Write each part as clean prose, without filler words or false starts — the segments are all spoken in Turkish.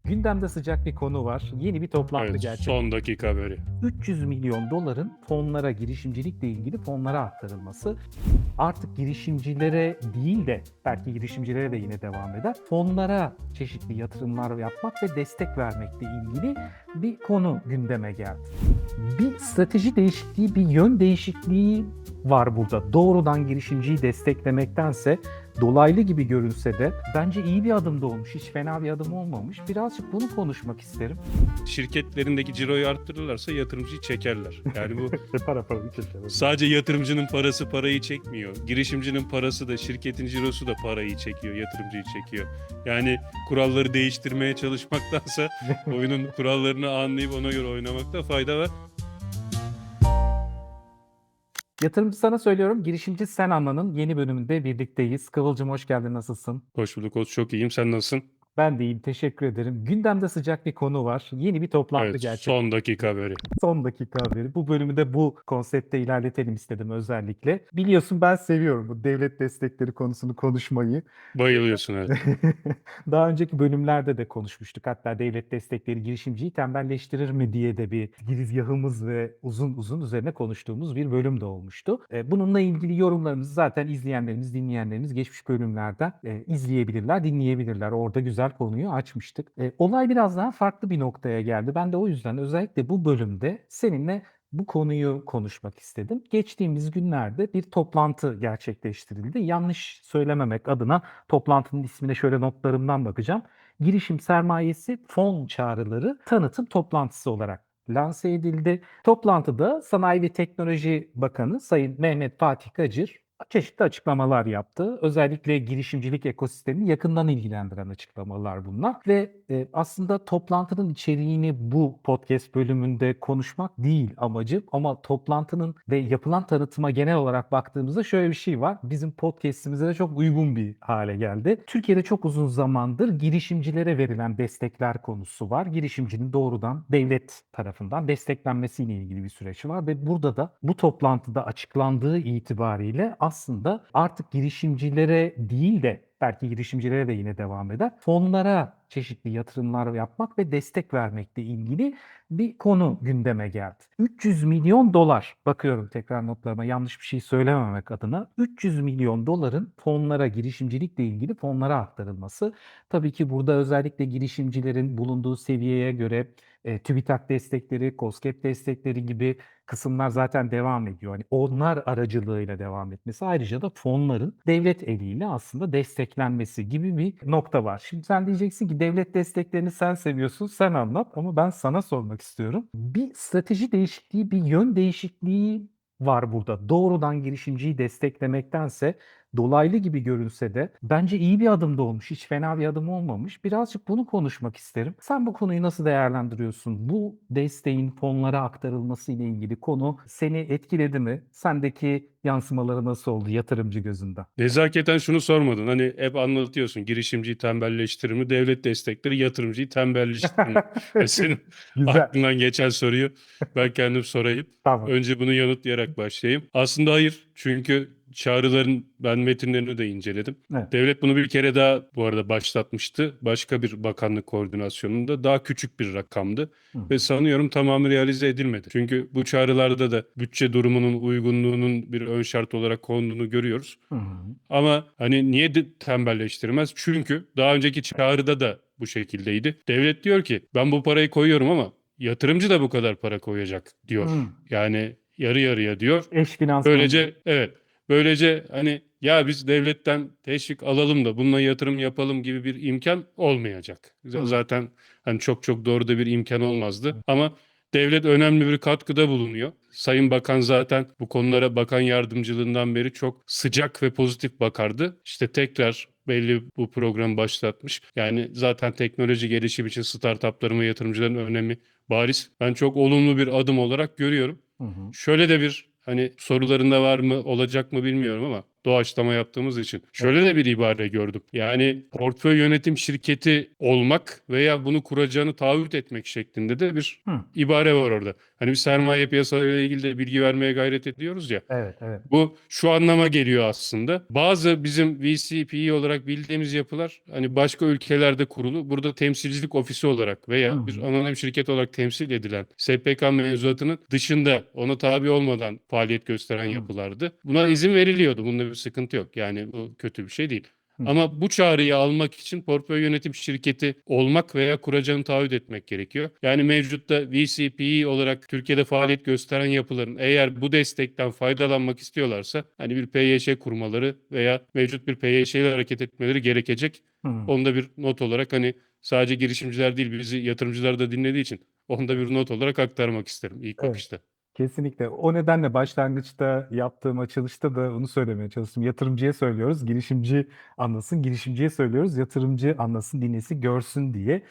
Gündemde sıcak bir konu var. Yeni bir toplantı Evet, gerçek. son dakika haberi. 300 milyon doların fonlara, girişimcilikle ilgili fonlara aktarılması artık girişimcilere değil de belki girişimcilere de yine devam eder. Fonlara çeşitli yatırımlar yapmak ve destek vermekle ilgili bir konu gündeme geldi. Bir strateji değişikliği, bir yön değişikliği var burada. Doğrudan girişimciyi desteklemektense dolaylı gibi görünse de bence iyi bir adım da olmuş. Hiç fena bir adım olmamış. Birazcık bunu konuşmak isterim. Şirketlerindeki ciroyu arttırırlarsa yatırımcıyı çekerler. Yani bu para çekelim. sadece yatırımcının parası parayı çekmiyor. Girişimcinin parası da şirketin cirosu da parayı çekiyor, yatırımcıyı çekiyor. Yani kuralları değiştirmeye çalışmaktansa oyunun kurallarını anlayıp ona göre oynamakta fayda var. Yatırımcı sana söylüyorum. Girişimci Sen Anla'nın yeni bölümünde birlikteyiz. Kıvılcım hoş geldin. Nasılsın? Hoş bulduk Oğuz, çok iyiyim. Sen nasılsın? Ben de iyiyim. Teşekkür ederim. Gündemde sıcak bir konu var. Yeni bir toplantı Evet, gerçek. son dakika haberi. Son dakika haberi. Bu bölümü de bu konsepte ilerletelim istedim özellikle. Biliyorsun ben seviyorum bu devlet destekleri konusunu konuşmayı. Bayılıyorsun, evet. Daha önceki bölümlerde de konuşmuştuk. Hatta devlet destekleri girişimciyi tembelleştirir mi diye de bir girizgahımız ve uzun uzun üzerine konuştuğumuz bir bölüm de olmuştu. Bununla ilgili yorumlarımızı zaten izleyenlerimiz, dinleyenlerimiz geçmiş bölümlerden izleyebilirler, dinleyebilirler. Orada güzel konuyu açmıştık. Olay biraz daha farklı bir noktaya geldi. Ben de o yüzden özellikle bu bölümde seninle bu konuyu konuşmak istedim. Geçtiğimiz günlerde bir toplantı gerçekleştirildi. Yanlış söylememek adına toplantının ismine şöyle notlarımdan bakacağım. Girişim sermayesi fon çağrıları tanıtım toplantısı olarak lanse edildi. Toplantıda Sanayi ve Teknoloji Bakanı Sayın Mehmet Fatih Kacır çeşitli açıklamalar yaptı. Özellikle girişimcilik ekosistemini yakından ilgilendiren açıklamalar bunlar. Ve aslında toplantının içeriğini bu podcast bölümünde konuşmak değil amacım. Ama toplantının ve yapılan tanıtıma genel olarak baktığımızda şöyle bir şey var. Bizim podcastimize de çok uygun bir hale geldi. Türkiye'de çok uzun zamandır girişimcilere verilen destekler konusu var. Girişimcinin doğrudan devlet tarafından desteklenmesiyle ilgili bir süreç var ve burada da bu toplantıda açıklandığı itibariyle aslında artık girişimcilere değil de belki girişimcilere de yine devam eder. Fonlara çeşitli yatırımlar yapmak ve destek vermekle ilgili bir konu gündeme geldi. 300 milyon dolar, bakıyorum tekrar notlarıma yanlış bir şey söylememek adına, 300 milyon doların fonlara, girişimcilikle ilgili fonlara aktarılması. Tabii ki burada özellikle girişimcilerin bulunduğu seviyeye göre TÜBİTAK destekleri, KOSGEB destekleri gibi kısımlar zaten devam ediyor. Hani onlar aracılığıyla devam etmesi, ayrıca da fonların devlet eliyle aslında desteklenmesi gibi bir nokta var. Şimdi sen diyeceksin ki devlet desteklerini sen seviyorsun, sen anlat, ama ben sana sormak istiyorum. Bir strateji değişikliği, bir yön değişikliği var burada. Doğrudan girişimciyi desteklemektense dolaylı gibi görünse de bence iyi bir adım da olmuş. Hiç fena bir adım olmamış. Birazcık bunu konuşmak isterim. Sen bu konuyu nasıl değerlendiriyorsun? Bu desteğin fonlara aktarılması ile ilgili konu seni etkiledi mi? Sendeki yansımaları nasıl oldu yatırımcı gözünden? Nezaketen şunu sormadın. Hani hep anlatıyorsun, girişimciyi tembelleştirir mi? Devlet destekleri yatırımcıyı tembelleştirir mi? Senin Güzel. aklından geçen soruyu ben kendim sorayım. Tamam. Önce bunu yanıtlayarak başlayayım. Aslında hayır. Çünkü çağrıların ben metinlerini de inceledim. Evet. Devlet bunu bir kere daha bu arada başlatmıştı. Başka bir bakanlık koordinasyonunda daha küçük bir rakamdı. Hı. Ve sanıyorum tamamı realize edilmedi. Çünkü bu çağrılarda da bütçe durumunun uygunluğunun bir ön şart olarak konduğunu görüyoruz. Hı. Ama hani niye de tembelleştirmez? Çünkü daha önceki çağrıda da bu şekildeydi. Devlet diyor ki ben bu parayı koyuyorum ama yatırımcı da bu kadar para koyacak diyor. Hı. Yani yarı yarıya diyor. Eş finansman. Böylece evet. Böylece hani ya biz devletten teşvik alalım da bununla yatırım yapalım gibi bir imkan olmayacak. Hı. Zaten hani çok doğru da bir imkan olmazdı. Ama devlet önemli bir katkıda bulunuyor. Sayın Bakan zaten bu konulara bakan yardımcılığından beri çok sıcak ve pozitif bakardı. İşte tekrar belli bu programı başlatmış. Yani zaten teknoloji gelişim için startupların ve yatırımcıların önemi bariz. Ben çok olumlu bir adım olarak görüyorum. Hı hı. Şöyle de bir hani sorularında var mı olacak mı bilmiyorum ama doğaçlama yaptığımız için şöyle de bir ibare gördüm. Yani portföy yönetim şirketi olmak veya bunu kuracağını taahhüt etmek şeklinde de bir Hı. ibare var orada. Hani biz sermaye piyasalarıyla ilgili de bilgi vermeye gayret ediyoruz ya. Evet, evet. Bu şu anlama geliyor aslında. Bazı bizim VC, PE olarak bildiğimiz yapılar hani başka ülkelerde kurulu. Burada temsilcilik ofisi olarak Hı veya bir hı. anonim şirket olarak temsil edilen SPK mevzuatının dışında ona tabi olmadan faaliyet gösteren Hı yapılardı. Buna izin veriliyordu. Bunda bir sıkıntı yok. Yani bu kötü bir şey değil. hı. Ama bu çağrıyı almak için portföy yönetim şirketi olmak veya kuracağını taahhüt etmek gerekiyor. Yani mevcutta VC, PE olarak Türkiye'de faaliyet gösteren yapıların eğer bu destekten faydalanmak istiyorlarsa hani bir PYŞ kurmaları veya mevcut bir PYŞ ile hareket etmeleri gerekecek. Hı. Onu da bir not olarak hani sadece girişimciler değil bizi yatırımcılar da dinlediği için onu da bir not olarak aktarmak isterim ilk Evet. bakışta. Kesinlikle. O nedenle başlangıçta yaptığım açılışta da onu söylemeye çalıştım. Yatırımcıya söylüyoruz, girişimci anlasın, girişimciye söylüyoruz, yatırımcı anlasın, dinlesin, görsün diye.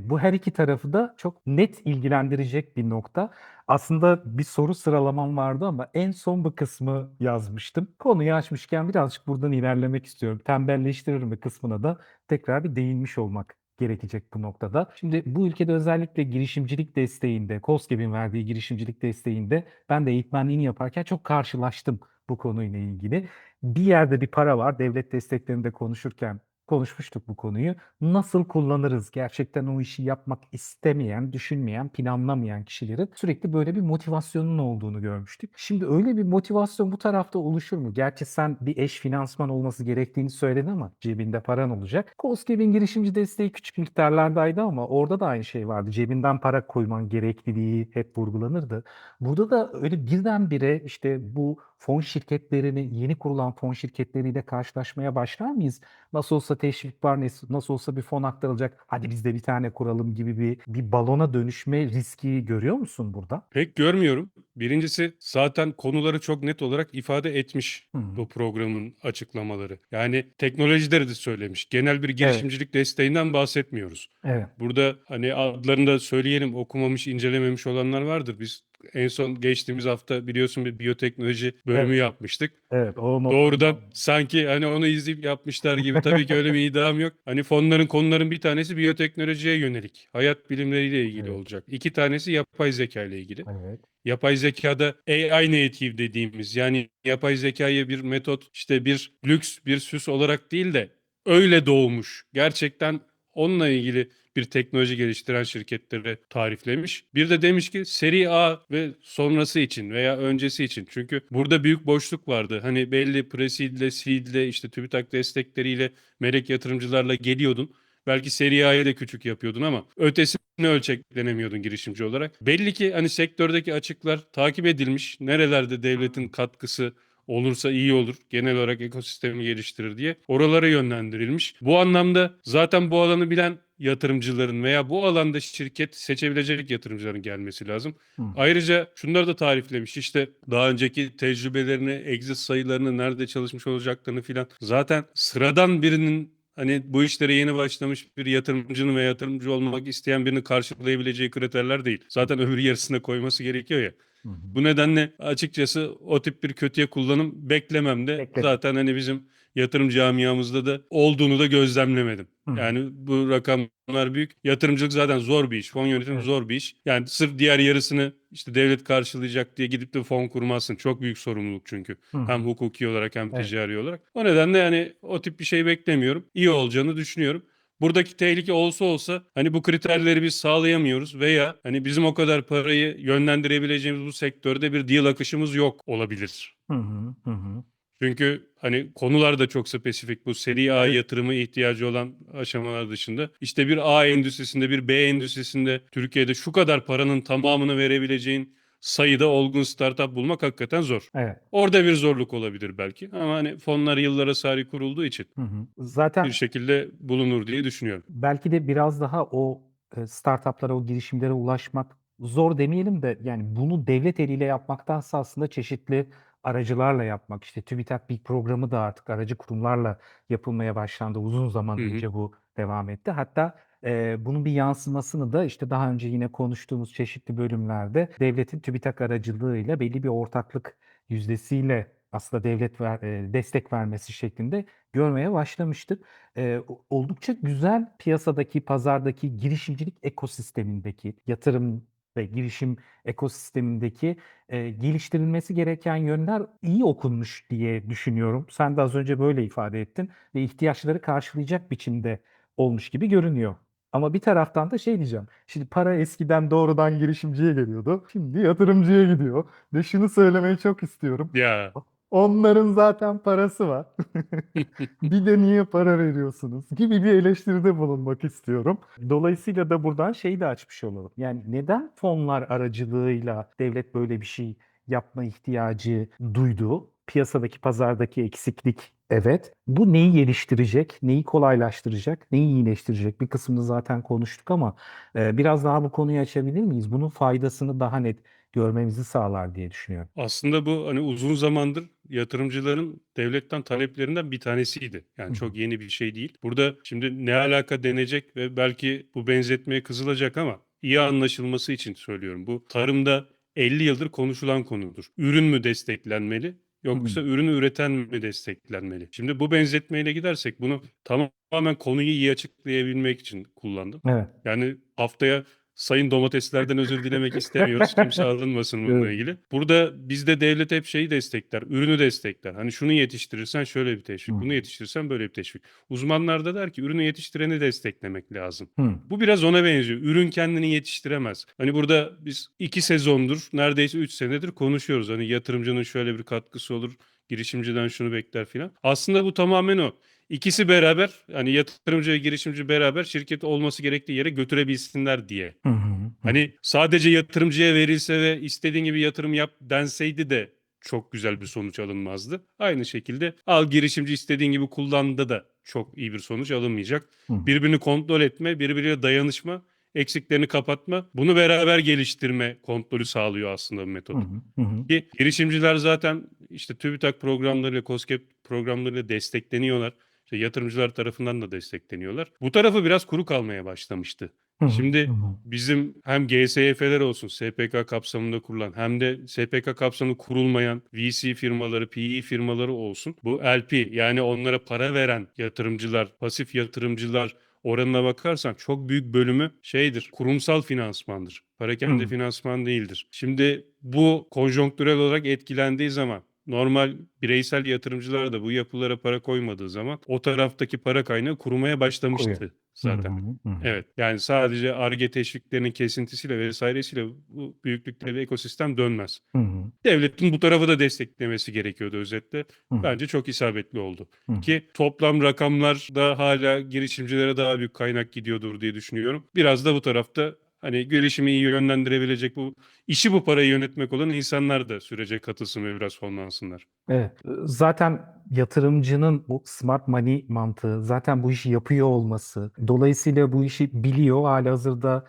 Bu her iki tarafı da çok net ilgilendirecek bir nokta. Aslında bir soru sıralamam vardı ama en son bu kısmı yazmıştım. Konuyu açmışken birazcık buradan ilerlemek istiyorum. Tembelleştirir mi kısmına da tekrar bir değinmiş olmak gerekecek bu noktada. Şimdi bu ülkede özellikle girişimcilik desteğinde, KOSGEB'in verdiği girişimcilik desteğinde ben de eğitmenliğini yaparken çok karşılaştım bu konuyla ilgili. Bir yerde bir para var. Devlet desteklerinde konuşurken konuşmuştuk bu konuyu. Nasıl kullanırız? Gerçekten o işi yapmak istemeyen, düşünmeyen, planlamayan kişilerin sürekli böyle bir motivasyonun olduğunu görmüştük. Şimdi öyle bir motivasyon bu tarafta oluşur mu? Gerçi sen bir eş finansman olması gerektiğini söyledin ama cebinde paran olacak. KOSGEB'in girişimci desteği küçük miktarlardaydı ama orada da aynı şey vardı. Cebinden para koyman gerekliliği hep vurgulanırdı. Burada da öyle birdenbire işte bu fon şirketlerini, yeni kurulan fon şirketleriyle karşılaşmaya başlar mıyız? Nasıl olsa teşvik var, nasıl olsa bir fon aktarılacak. Hadi biz de bir tane kuralım gibi bir balona dönüşme riski görüyor musun burada? Pek görmüyorum. Birincisi zaten konuları çok net olarak ifade etmiş Hı hı. bu programın açıklamaları. Yani teknolojileri de söylemiş. Genel bir Evet, girişimcilik desteğinden bahsetmiyoruz. evet, Burada hani adlarını da söyleyelim okumamış, incelememiş olanlar vardır. Biz en son geçtiğimiz hafta biliyorsun bir biyoteknoloji bölümü evet, yapmıştık. evet. O notlarımı Doğrudan aldım. sanki hani onu izleyip yapmışlar gibi tabii ki öyle bir iddiam yok. Hani konuların bir tanesi biyoteknolojiye yönelik. Hayat bilimleriyle ilgili Evet, olacak. İki tanesi yapay zeka ile ilgili. evet. Yapay zekada AI native dediğimiz yani yapay zekayı bir metot işte bir lüks bir süs olarak değil de öyle doğmuş. Gerçekten onunla ilgili bir teknoloji geliştiren şirketlere tariflemiş. Bir de demiş ki seri A ve sonrası için veya öncesi için. Çünkü burada büyük boşluk vardı. Hani belli pre-seed'le, seed'le işte TÜBİTAK destekleriyle melek yatırımcılarla geliyordun. Belki seri A'yı da küçük yapıyordun ama ötesini ölçeklenemiyordun girişimci olarak. Belli ki hani sektördeki açıklar takip edilmiş. Nerelerde devletin katkısı olursa iyi olur. Genel olarak ekosistemi geliştirir diye oralara yönlendirilmiş. Bu anlamda zaten bu alanı bilen yatırımcıların veya bu alanda şirket seçebilecek yatırımcıların gelmesi lazım. Hı hı. Ayrıca şunları da tariflemiş. İşte daha önceki tecrübelerini, exit sayılarını, nerede çalışmış olacaklarını filan. Zaten sıradan birinin hani bu işlere yeni başlamış bir yatırımcının ve yatırımcı olmak isteyen birini karşılayabileceği kriterler değil. Zaten öbür yarısına koyması gerekiyor ya. Hı hı. Bu nedenle açıkçası o tip bir kötüye kullanım beklemem de Bekledim. zaten hani bizim yatırım camiamızda da olduğunu da gözlemlemedim. Hı hı. Yani bu rakamlar büyük. Yatırımcılık zaten zor bir iş. Fon yönetimi Evet. zor bir iş. Yani sırf diğer yarısını işte devlet karşılayacak diye gidip de fon kurmazsın. Çok büyük sorumluluk çünkü. Hı Hem hı. hukuki olarak hem Evet. ticari olarak. O nedenle yani o tip bir şey beklemiyorum. İyi olacağını düşünüyorum. Buradaki tehlike olsa olsa hani bu kriterleri biz sağlayamıyoruz veya hani bizim o kadar parayı yönlendirebileceğimiz bu sektörde bir deal akışımız yok olabilir. Hı hı. Hı hı. Çünkü hani konular da çok spesifik bu seri A Evet. yatırımı ihtiyacı olan aşamalar dışında. İşte bir A endüstrisinde bir B endüstrisinde Türkiye'de şu kadar paranın tamamını verebileceğin sayıda olgun startup bulmak hakikaten zor. Evet. Orada bir zorluk olabilir belki ama hani fonlar yıllara sari kurulduğu için Hı hı. bir Zaten şekilde bulunur diye düşünüyorum. belki de biraz daha o startuplara, o girişimlere ulaşmak zor demeyelim de yani bunu devlet eliyle yapmaktansa aslında çeşitli aracılarla yapmak. İşte TÜBİTAK Big programı da artık aracı kurumlarla yapılmaya başlandı. Uzun zaman Hı hı. önce bu devam etti. Hatta bunun bir yansımasını da işte daha önce yine konuştuğumuz çeşitli bölümlerde devletin TÜBİTAK aracılığıyla belli bir ortaklık yüzdesiyle aslında destek vermesi şeklinde görmeye başlamıştık. Oldukça güzel piyasadaki, pazardaki girişimcilik ekosistemindeki, yatırım ve girişim ekosistemindeki geliştirilmesi gereken yönler iyi okunmuş diye düşünüyorum. Sen de az önce böyle ifade ettin ve ihtiyaçları karşılayacak biçimde olmuş gibi görünüyor. Ama bir taraftan da şey diyeceğim. Şimdi para eskiden doğrudan girişimciye geliyordu. Şimdi yatırımcıya gidiyor. Ve şunu söylemeyi çok istiyorum. Ya Onların zaten parası var. Bir de niye para veriyorsunuz gibi bir eleştiride bulunmak istiyorum. Dolayısıyla da buradan şeyi de açmış olalım. Yani neden fonlar aracılığıyla devlet böyle bir şey yapma ihtiyacı duydu? Piyasadaki, pazardaki eksiklik, evet. Bu neyi geliştirecek, neyi kolaylaştıracak, neyi iyileştirecek? Bir kısmını zaten konuştuk ama biraz daha bu konuyu açabilir miyiz? Bunun faydasını daha net görmemizi sağlar diye düşünüyorum. aslında bu hani uzun zamandır yatırımcıların devletten taleplerinden bir tanesiydi. Yani Hı hı. çok yeni bir şey değil. Burada şimdi ne alaka denecek ve belki bu benzetmeye kızılacak ama iyi anlaşılması için söylüyorum. Bu tarımda 50 yıldır konuşulan konudur. Ürün mü desteklenmeli Hı hı. yoksa ürünü üreten mi desteklenmeli? Şimdi bu benzetmeyle gidersek bunu tamamen konuyu iyi açıklayabilmek için kullandım. Evet. Yani haftaya Sayın domateslerden özür dilemek istemiyoruz. Kimse alınmasın bununla Evet. ilgili. Burada bizde devlet hep şeyi destekler, ürünü destekler. Hani şunu yetiştirirsen şöyle bir Hı teşvik, hı. bunu yetiştirirsen böyle bir teşvik. Uzmanlar da der ki ürünü yetiştireni desteklemek lazım. Hı. Bu biraz ona benziyor. Ürün kendini yetiştiremez. Hani burada biz 2 sezondur, neredeyse 3 senedir konuşuyoruz. Hani yatırımcının şöyle bir katkısı olur, girişimciden şunu bekler filan. Aslında bu tamamen o. İkisi beraber, hani yatırımcı ve girişimci beraber şirketi olması gerektiği yere götürebilsinler diye. Hı hı. Hı hı. Hani sadece yatırımcıya verilse ve istediğin gibi yatırım yap denseydi de çok güzel bir sonuç alınmazdı. Aynı şekilde al girişimci istediğin gibi kullandı da çok iyi bir sonuç alınmayacak. Hı hı. Birbirini kontrol etme, birbiriyle dayanışma, eksiklerini kapatma, bunu beraber geliştirme kontrolü sağlıyor aslında bu Hı metot. hı. Hı hı. Ki girişimciler zaten işte TÜBİTAK programlarıyla, KOSGEB programlarıyla destekleniyorlar. İşte yatırımcılar tarafından da destekleniyorlar. Bu tarafı biraz kuru kalmaya başlamıştı. Hı hı. Hı Şimdi hı. bizim hem GSYF'ler olsun SPK kapsamında kurulan hem de SPK kapsamında kurulmayan VC firmaları, PE firmaları olsun. Bu LP yani onlara para veren yatırımcılar, pasif yatırımcılar oranına bakarsan çok büyük bölümü şeydir, kurumsal finansmandır. Para kendi Hı. finansman değildir. Şimdi bu konjonktürel olarak etkilendiği zaman normal bireysel yatırımcılar da bu yapılara para koymadığı zaman o taraftaki para kaynağı kurumaya Koyuyor. başlamıştı Hı hı. zaten. Hı hı. Evet yani sadece Ar-Ge teşviklerinin kesintisiyle vesairesiyle bu büyüklükte bir ekosistem dönmez. Hı hı. Devletin bu tarafı da desteklemesi gerekiyordu özetle. Hı hı. Bence çok isabetli oldu. Hı hı. Ki toplam rakamlar da hala girişimcilere daha büyük kaynak gidiyordur diye düşünüyorum. Biraz da bu tarafta hani girişimi iyi yönlendirebilecek bu işi bu parayı yönetmek olan insanlar da sürece katılsın ve biraz fonlansınlar. Evet. Zaten yatırımcının bu smart money mantığı, zaten bu işi yapıyor olması, dolayısıyla bu işi biliyor, halihazırda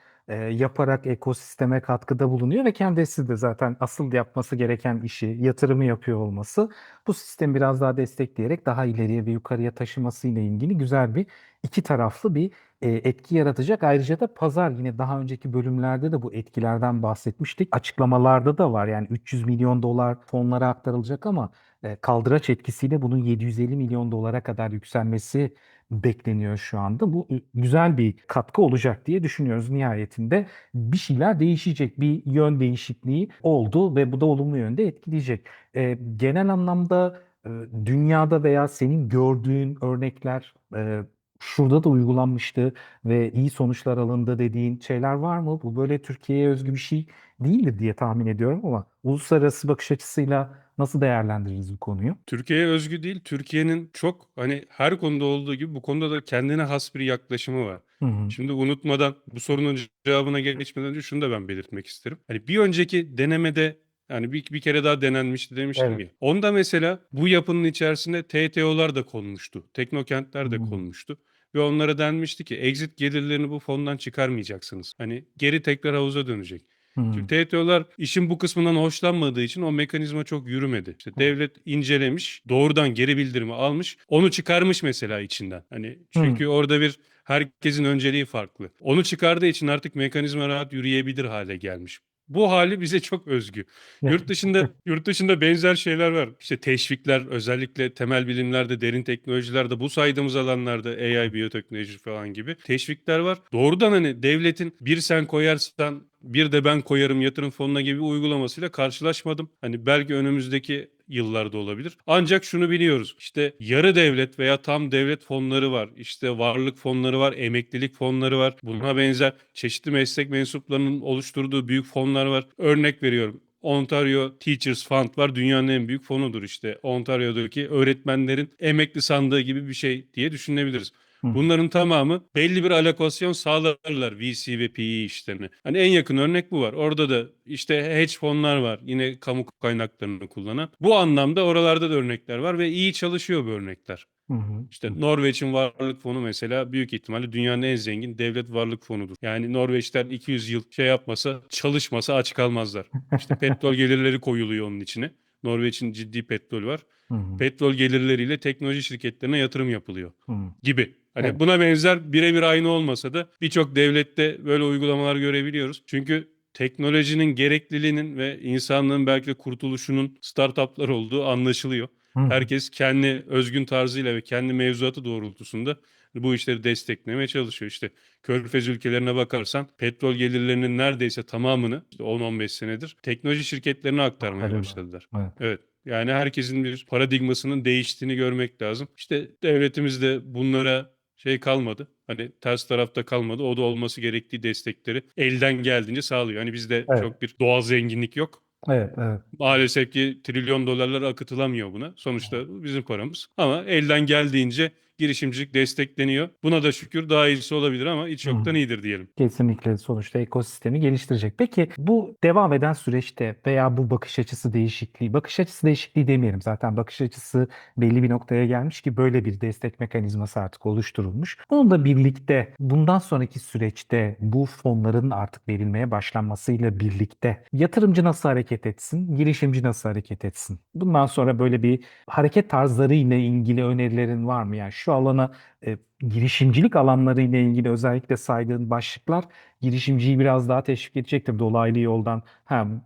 yaparak ekosisteme katkıda bulunuyor ve kendisi de zaten asıl yapması gereken işi, yatırımı yapıyor olması, bu sistemi biraz daha destekleyerek daha ileriye ve yukarıya taşıması ile ilgili güzel bir iki taraflı bir etki yaratacak. Ayrıca da pazar, yine daha önceki bölümlerde de bu etkilerden bahsetmiştik. Açıklamalarda da var, yani 300 milyon dolar fonlara aktarılacak ama kaldıraç etkisiyle bunun 750 milyon dolara kadar yükselmesi bekleniyor şu anda. Bu güzel bir katkı olacak diye düşünüyoruz. Nihayetinde bir şeyler değişecek, bir yön değişikliği oldu ve bu da olumlu yönde etkileyecek. Genel anlamda dünyada veya senin gördüğün örnekler, şurada da uygulanmıştı ve iyi sonuçlar alındı dediğin şeyler var mı? Bu böyle Türkiye'ye özgü bir şey değildir diye tahmin ediyorum ama uluslararası bakış açısıyla nasıl değerlendiririz bu konuyu? Türkiye'ye özgü değil, Türkiye'nin çok hani her konuda olduğu gibi bu konuda da kendine has bir yaklaşımı var. Hı hı. Şimdi unutmadan bu sorunun cevabına geçmeden önce şunu da ben belirtmek isterim. Hani bir önceki denemede yani bir kere daha denenmişti demiştim Evet. ya. Onda mesela bu yapının içerisinde TTO'lar da konmuştu. Teknokentler de Hı konmuştu. Ve onlara denmişti ki exit gelirlerini bu fondan çıkarmayacaksınız. Hani geri tekrar havuza dönecek. Şimdi hı. TTO'lar işin bu kısmından hoşlanmadığı için o mekanizma çok yürümedi. İşte Hı devlet incelemiş, doğrudan geri bildirimi almış, onu çıkarmış mesela içinden. Hani hı. çünkü orada bir herkesin önceliği farklı. Onu çıkardığı için artık mekanizma rahat yürüyebilir hale gelmiş. bu hali bize çok özgü. Yurt dışında benzer şeyler var. İşte teşvikler, özellikle temel bilimlerde, derin teknolojilerde, bu saydığımız alanlarda AI, biyoteknoloji falan gibi teşvikler var. Doğrudan hani devletin bir sen koyarsan bir de ben koyarım yatırım fonuna gibi bir uygulamasıyla karşılaşmadım. Hani belki önümüzdeki yıllarda olabilir. Ancak şunu biliyoruz. İşte yarı devlet veya tam devlet fonları var. İşte varlık fonları var, emeklilik fonları var. Buna benzer çeşitli meslek mensuplarının oluşturduğu büyük fonlar var. Örnek veriyorum. Ontario Teachers Fund var. Dünyanın en büyük fonudur işte. Ontario'daki öğretmenlerin emekli sandığı gibi bir şey diye düşünebiliriz. Hı hı. Bunların tamamı belli bir alokasyon sağlarlar VC ve PE işlerine. Hani en yakın örnek bu var. Orada da işte hedge fonlar var. Yine kamu kaynaklarını kullanan. Bu anlamda oralarda da örnekler var ve iyi çalışıyor bu örnekler. Hı hı. İşte Norveç'in varlık fonu mesela büyük ihtimalle dünyanın en zengin devlet varlık fonudur. Yani Norveçler 200 yıl şey yapmasa, çalışmasa aç kalmazlar. İşte petrol gelirleri koyuluyor onun içine. Norveç'in ciddi petrol var. Hı hı. Petrol gelirleriyle teknoloji şirketlerine yatırım yapılıyor Hı hı. gibi. Hani Evet. buna benzer birebir aynı olmasa da birçok devlette böyle uygulamalar görebiliyoruz. Çünkü teknolojinin gerekliliğinin ve insanlığın belki de kurtuluşunun startuplar olduğu anlaşılıyor. Hı hı. Herkes kendi özgün tarzıyla ve kendi mevzuatı doğrultusunda bu işleri desteklemeye çalışıyor. İşte Körfez ülkelerine bakarsan petrol gelirlerinin neredeyse tamamını işte 10-15 senedir teknoloji şirketlerine aktarmaya Aktarıyorlar. başladılar. Evet. Evet. Yani herkesin bir paradigmasının değiştiğini görmek lazım. İşte devletimiz de bunlara şey kalmadı. Hani ters tarafta kalmadı. O da olması gerektiği destekleri elden geldiğince sağlıyor. Hani bizde Evet. çok bir doğal zenginlik yok. Evet. Evet. Maalesef ki trilyon dolarlar akıtılamıyor buna. Sonuçta bu bizim paramız. Ama elden geldiğince girişimcilik destekleniyor. Buna da şükür daha iyisi olabilir ama hiç Hı hı. yoktan iyidir diyelim. Kesinlikle sonuçta ekosistemi geliştirecek. Peki bu devam eden süreçte veya bu bakış açısı değişikliği demeyelim. Zaten bakış açısı belli bir noktaya gelmiş ki böyle bir destek mekanizması artık oluşturulmuş. Bununla birlikte bundan sonraki süreçte bu fonların artık verilmeye başlanmasıyla birlikte yatırımcı nasıl hareket etsin, girişimci nasıl hareket etsin? Bundan sonra böyle bir hareket tarzları ile ilgili önerilerin var mı? Yani şu alana girişimcilik alanları ile ilgili özellikle saydığın başlıklar girişimciyi biraz daha teşvik edecektir. Dolaylı yoldan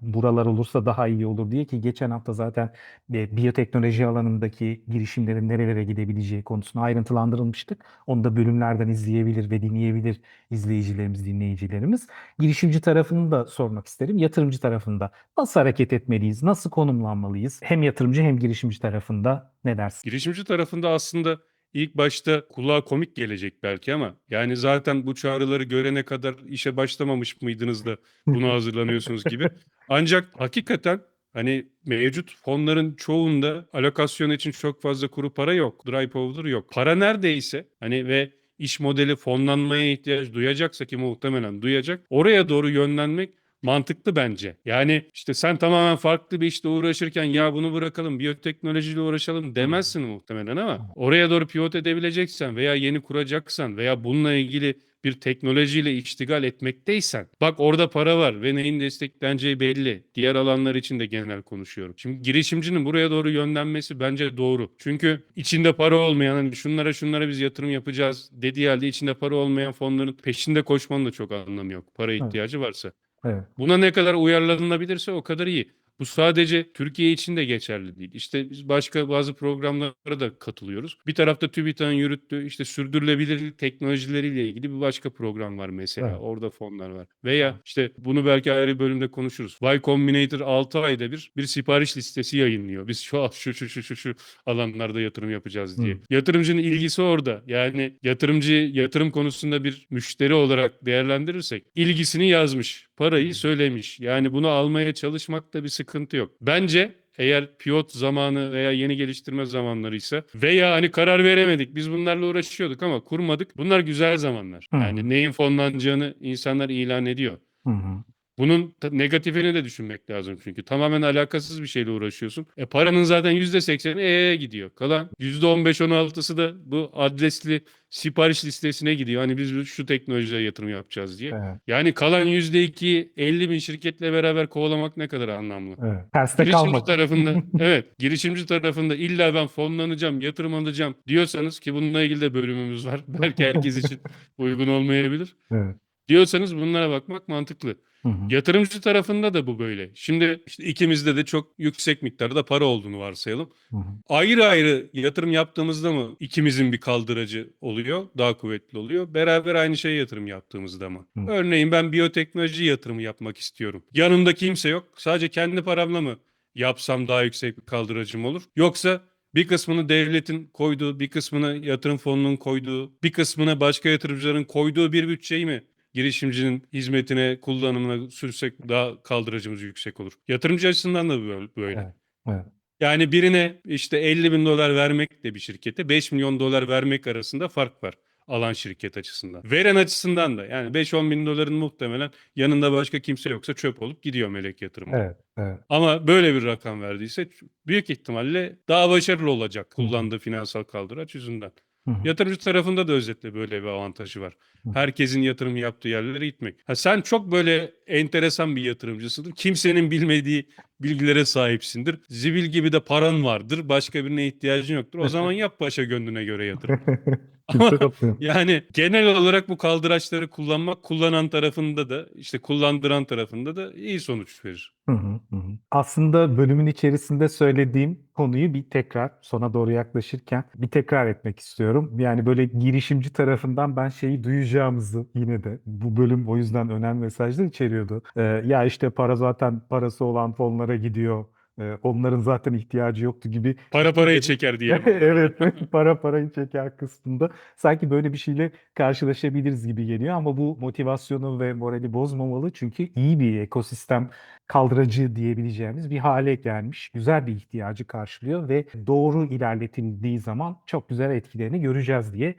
buralar olursa daha iyi olur diye ki geçen hafta zaten biyoteknoloji alanındaki girişimlerin nerelere gidebileceği konusunu ayrıntılandırılmıştık. Onu da bölümlerden izleyebilir ve dinleyebilir izleyicilerimiz, dinleyicilerimiz. Girişimci tarafını da sormak isterim. Yatırımcı tarafında nasıl hareket etmeliyiz? Nasıl konumlanmalıyız? Hem yatırımcı hem girişimci tarafında ne dersin? Girişimci tarafında aslında ilk başta kulağa komik gelecek belki ama yani zaten bu çağrıları görene kadar işe başlamamış mıydınız da buna hazırlanıyorsunuz gibi. Ancak hakikaten hani mevcut fonların çoğunda alokasyon için çok fazla kuru para yok. Dry powder yok. Para neredeyse hani ve iş modeli fonlanmaya ihtiyaç duyacaksa ki muhtemelen duyacak. Oraya doğru yönlenmek mantıklı bence. Yani işte sen tamamen farklı bir işle uğraşırken ya bunu bırakalım, biyoteknolojiyle uğraşalım demezsin muhtemelen ama oraya doğru pivot edebileceksen veya yeni kuracaksan veya bununla ilgili bir teknolojiyle iştigal etmekteysen bak orada para var ve neyin destekleneceği belli. Diğer alanlar için de genel konuşuyorum. Şimdi girişimcinin buraya doğru yönlenmesi bence doğru. Çünkü içinde para olmayan hani şunlara biz yatırım yapacağız dediği halde içinde para olmayan fonların peşinde koşmanın da çok anlamı yok. Para Evet, ihtiyacı varsa. evet, Buna ne kadar uyarlanabilirse o kadar iyi. Bu sadece Türkiye için de geçerli değil. İşte biz başka bazı programlara da katılıyoruz. Bir tarafta TÜBİTAK'ın yürüttüğü işte sürdürülebilirlik teknolojileriyle ilgili bir başka program var mesela. evet. Orada fonlar var. Veya işte bunu belki ayrı bir bölümde konuşuruz. Y Combinator 6 ayda bir sipariş listesi yayınlıyor. Biz şu alanlarda yatırım yapacağız diye. Hı, Yatırımcının ilgisi orada. Yani yatırımcı yatırım konusunda bir müşteri olarak değerlendirirsek ilgisini yazmış, parayı söylemiş. Yani bunu almaya çalışmakta bir sıkıntı yok. Bence eğer pivot zamanı veya yeni geliştirme zamanlarıysa veya hani karar veremedik biz bunlarla uğraşıyorduk ama kurmadık. Bunlar güzel zamanlar. hı, hı, Yani neyin fonlanacağını insanlar ilan ediyor. hı, hı. Bunun negatifini de düşünmek lazım çünkü tamamen alakasız bir şeyle uğraşıyorsun. Paranın zaten %80'i gidiyor. Kalan %15-16'sı da bu adresli sipariş listesine gidiyor. Hani biz şu teknolojiye yatırım yapacağız diye. Evet, Yani kalan %2'yi 50 bin şirketle beraber kovalamak ne kadar anlamlı. evet. Terste Girişimci kalmak. tarafında evet girişimci tarafında illa ben fonlanacağım, yatırım alacağım diyorsanız ki bununla ilgili de bölümümüz var. Belki herkes için uygun olmayabilir. Evet. Diyorsanız bunlara bakmak mantıklı. Hı hı. Yatırımcı tarafında da bu böyle. Şimdi işte ikimizde de çok yüksek miktarda para olduğunu varsayalım. Hı hı. Ayrı ayrı yatırım yaptığımızda mı ikimizin bir kaldıracı oluyor, daha kuvvetli oluyor? Beraber aynı şeye yatırım yaptığımızda mı? Hı. Örneğin ben biyoteknoloji yatırımı yapmak istiyorum. Yanımda kimse yok. Sadece kendi paramla mı yapsam daha yüksek bir kaldıracım olur? Yoksa bir kısmını devletin koyduğu, bir kısmını yatırım fonunun koyduğu, bir kısmını başka yatırımcıların koyduğu bir bütçeyi mi girişimcinin hizmetine, kullanımına sürsek daha kaldıracımız yüksek olur? Yatırımcı açısından da böyle. Evet. Evet. Yani birine işte 50 bin dolar vermekle bir şirkete 5 milyon dolar vermek arasında fark var alan şirket açısından. Veren açısından da yani 5-10 bin doların muhtemelen yanında başka kimse yoksa çöp olup gidiyor melek yatırımda. Evet. Evet. Ama böyle bir rakam verdiyse büyük ihtimalle daha başarılı olacak Hı hı. kullandığı finansal kaldıraç yüzünden. Hı hı. Yatırımcı tarafında da özetle böyle bir avantajı var. Hı hı. Herkesin yatırım yaptığı yerlere gitmek. Ha, sen çok böyle enteresan bir yatırımcısındır. Kimsenin bilmediği bilgilere sahipsindir. Zibil gibi de paran vardır. Başka birine ihtiyacın yoktur. O zaman yap paşa gönlüne göre yatırım. Kimse Ama yapmıyor. yani genel olarak bu kaldıraçları kullanmak kullanan tarafında da işte kullandıran tarafında da iyi sonuç verir. Hı hı, hı hı. Aslında bölümün içerisinde söylediğim konuyu bir tekrar sona doğru yaklaşırken bir tekrar etmek istiyorum. Yani böyle girişimci tarafından ben şeyi duyacağımızı yine de bu bölüm o yüzden önemli mesajlar içeriyordu. Ya işte para zaten parası olan fonlara gidiyor. Onların zaten ihtiyacı yoktu gibi Para parayı düşünceleri. çeker diyelim. Evet, para parayı çeker kısmında sanki böyle bir şeyle karşılaşabiliriz gibi geliyor ama bu motivasyonu ve morali bozmamalı çünkü iyi bir ekosistem kaldırıcı diyebileceğimiz bir hale gelmiş. Güzel bir ihtiyacı karşılıyor ve doğru ilerletildiği zaman çok güzel etkilerini göreceğiz diye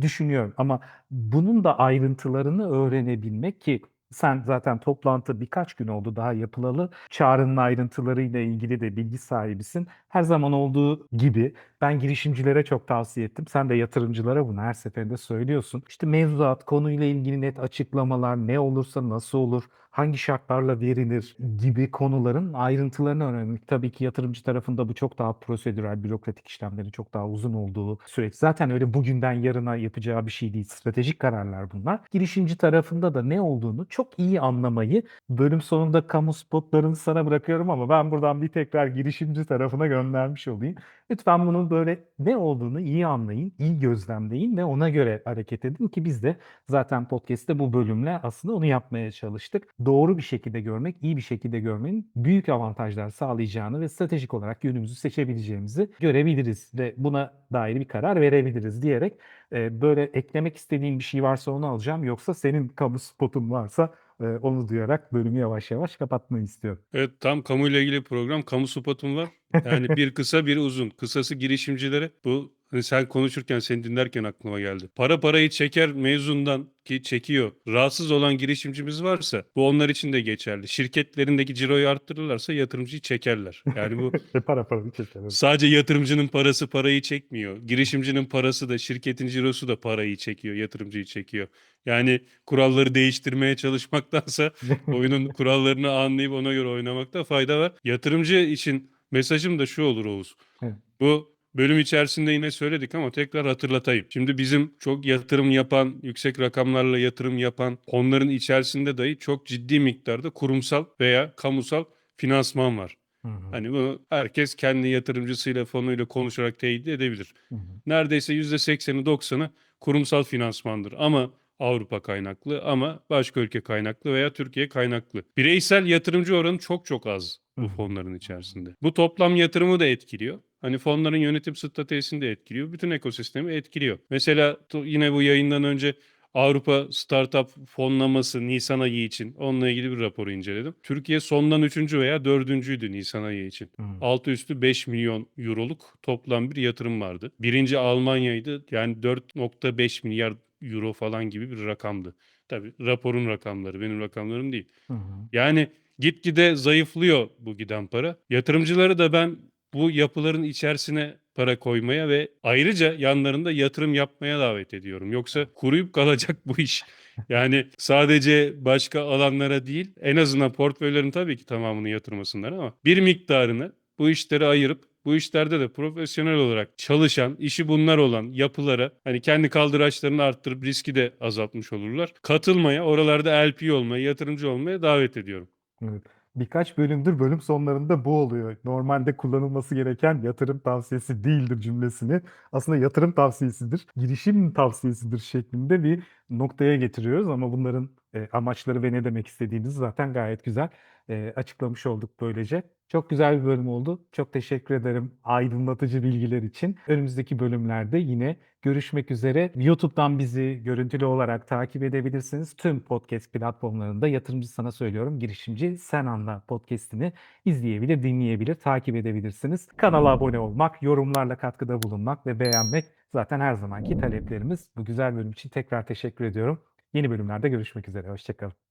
düşünüyorum. Ama bunun da ayrıntılarını öğrenebilmek ki sen zaten toplantı birkaç gün oldu daha yapılalı. Çağrının ayrıntılarıyla ilgili de bilgi sahibisin. Her zaman olduğu gibi ben girişimcilere çok tavsiye ettim. Sen de yatırımcılara bunu her seferinde söylüyorsun. İşte mevzuat, konuyla ilgili net açıklamalar, ne olursa nasıl olur, hangi şartlarla verilir gibi konuların ayrıntılarını öğrenmek. Tabii ki yatırımcı tarafında bu çok daha prosedürel, bürokratik işlemlerin çok daha uzun olduğu süreç. Zaten öyle bugünden yarına yapacağı bir şey değil. Stratejik kararlar bunlar. Girişimci tarafında da ne olduğunu çok iyi anlamayı bölüm sonunda kamu spotlarını sana bırakıyorum ama ben buradan bir tekrar girişimci tarafına göndermiş olayım. Lütfen bunun böyle ne olduğunu iyi anlayın, iyi gözlemleyin ve ona göre hareket edin ki biz de zaten podcast'te bu bölümle aslında onu yapmaya çalıştık. Doğru bir şekilde görmek, iyi bir şekilde görmenin büyük avantajlar sağlayacağını ve stratejik olarak yönümüzü seçebileceğimizi görebiliriz ve buna dair bir karar verebiliriz diyerek böyle eklemek istediğin bir şey varsa onu alacağım. Yoksa senin kamu spotun varsa onu duyarak bölümü yavaş yavaş kapatmayı istiyorum. Evet, tam kamuyla ilgili program, kamu spotum var. Yani bir kısa bir uzun. Kısası girişimcilere, bu hani sen konuşurken seni dinlerken aklıma geldi. Para parayı çeker mevzundan ki çekiyor. Rahatsız olan girişimcimiz varsa bu onlar için de geçerli. Şirketlerindeki ciroyu arttırırlarsa yatırımcıyı çekerler. Yani bu Para çekelim. sadece yatırımcının parası parayı çekmiyor. Girişimcinin parası da şirketin cirosu da parayı çekiyor, yatırımcıyı çekiyor. Yani kuralları değiştirmeye çalışmaktansa oyunun kurallarını anlayıp ona göre oynamakta fayda var. Yatırımcı için mesajım da şu olur Oğuz. Evet. Bu bölüm içerisinde yine söyledik ama tekrar hatırlatayım. Şimdi bizim çok yatırım yapan, yüksek rakamlarla yatırım yapan, onların içerisinde dahi çok ciddi miktarda kurumsal veya kamusal finansman var. Hı hı. Hani bunu herkes kendi yatırımcısıyla, fonuyla konuşarak teyit edebilir. Hı hı. Neredeyse %80'i 90'ı kurumsal finansmandır ama Avrupa kaynaklı ama başka ülke kaynaklı veya Türkiye kaynaklı. Bireysel yatırımcı oranı çok çok az Hı bu hı. fonların içerisinde. Bu toplam yatırımı da etkiliyor. Hani fonların yönetim stratejisini de etkiliyor. Bütün ekosistemi etkiliyor. Mesela yine bu yayından önce Avrupa Startup fonlaması Nisan ayı için onunla ilgili bir raporu inceledim. Türkiye sondan 3. veya 4.'üydü Nisan ayı için. Hı hı. Altı üstü 5 milyon euroluk toplam bir yatırım vardı. Birinci Almanya'ydı. Yani 4,5 milyar euro falan gibi bir rakamdı. Tabii raporun rakamları, benim rakamlarım değil. Hı hı. Yani gitgide zayıflıyor bu giden para. Yatırımcıları da ben bu yapıların içerisine para koymaya ve ayrıca yanlarında yatırım yapmaya davet ediyorum. Yoksa kuruyup kalacak bu iş. Yani sadece başka alanlara değil, en azından portföylerin tabii ki tamamını yatırmasınlar ama bir miktarını bu işlere ayırıp bu işlerde de profesyonel olarak çalışan, işi bunlar olan yapılara hani kendi kaldıraçlarını arttırıp riski de azaltmış olurlar. Katılmaya, oralarda LP olmaya, yatırımcı olmaya davet ediyorum. Evet. Birkaç bölümdür bölüm sonlarında bu oluyor. Normalde kullanılması gereken yatırım tavsiyesi değildir cümlesini aslında yatırım tavsiyesidir, girişim tavsiyesidir şeklinde bir noktaya getiriyoruz ama bunların amaçları ve ne demek istediğimizi zaten gayet güzel açıklamış olduk böylece. Çok güzel bir bölüm oldu. Çok teşekkür ederim aydınlatıcı bilgiler için. Önümüzdeki bölümlerde yine görüşmek üzere. YouTube'dan bizi görüntülü olarak takip edebilirsiniz. Tüm podcast platformlarında Yatırımcı Sana Söylüyorum, Girişimci Sen Anla podcast'ini izleyebilir, dinleyebilir, takip edebilirsiniz. Kanala abone olmak, yorumlarla katkıda bulunmak ve beğenmek zaten her zamanki taleplerimiz. Bu güzel bölüm için tekrar teşekkür ediyorum. Yeni bölümlerde görüşmek üzere. Hoşçakalın.